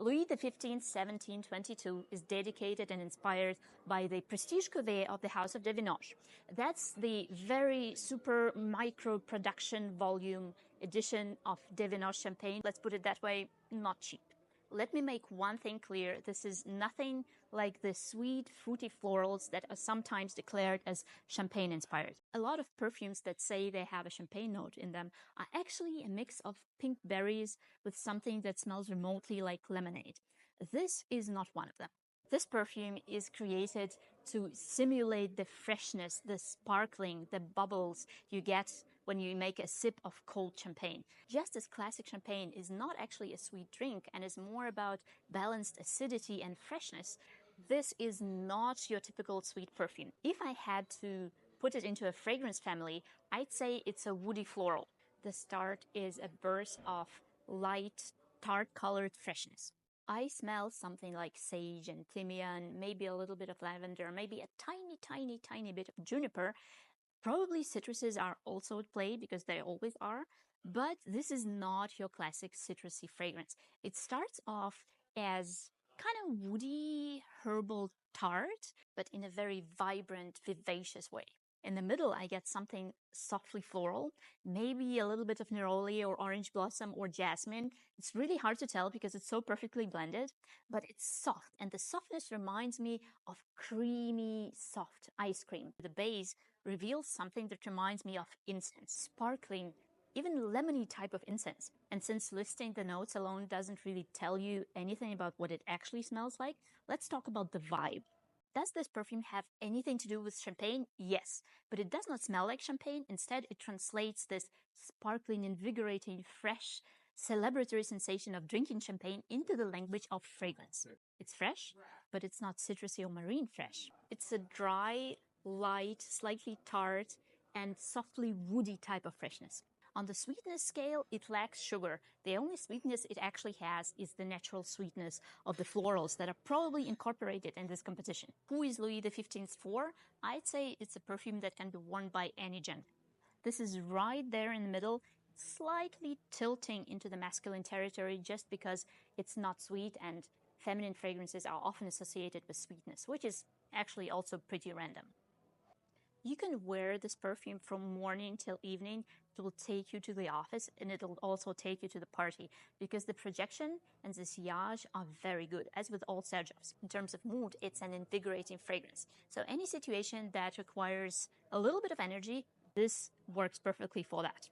Louis XV, 1722 is dedicated and inspired by the prestige cuvée of the House of Devinoche. That's the very super micro production volume edition of Devinoche champagne. Let's put it that way, not cheap. Let me make one thing clear. This is nothing like the sweet, fruity florals that are sometimes declared as champagne-inspired. A lot of perfumes that say they have a champagne note in them are actually a mix of pink berries with something that smells remotely like lemonade. This is not one of them. This perfume is created to simulate the freshness, the sparkling, the bubbles you get when you make a sip of cold champagne. Just as classic champagne is not actually a sweet drink and is more about balanced acidity and freshness, this is not your typical sweet perfume. If I had to put it into a fragrance family, I'd say it's a woody floral. The start is a burst of light, tart-colored freshness. I smell something like sage and thymian, maybe a little bit of lavender, maybe a tiny bit of juniper. Probably citruses are also at play because they always are, but this is not your classic citrusy fragrance. It starts off as kind of woody, herbal tart, but in a very vibrant, vivacious way. In the middle, I get something softly floral, maybe a little bit of neroli or orange blossom or jasmine. It's really hard to tell because it's so perfectly blended, but it's soft, and the softness reminds me of creamy, soft ice cream. The base reveals something that reminds me of incense, sparkling, even lemony type of incense. And since listing the notes alone doesn't really tell you anything about what it actually smells like, let's talk about the vibe. Does this perfume have anything to do with champagne? Yes, but it does not smell like champagne. Instead, it translates this sparkling, invigorating, fresh, celebratory sensation of drinking champagne into the language of fragrance. It's fresh, but it's not citrusy or marine fresh. It's a dry, light, slightly tart, and softly woody type of freshness. On the sweetness scale, it lacks sugar. The only sweetness it actually has is the natural sweetness of the florals that are probably incorporated in this composition. Who is Louis XV for? I'd say it's a perfume that can be worn by any gender. This is right there in the middle, slightly tilting into the masculine territory just because it's not sweet, and feminine fragrances are often associated with sweetness, which is actually also pretty random. You can wear this perfume from morning till evening. It will take you to the office, and it'll also take you to the party because the projection and the sillage are very good, as with all Xerjoffs. In terms of mood, it's an invigorating fragrance. So any situation that requires a little bit of energy, this works perfectly for that.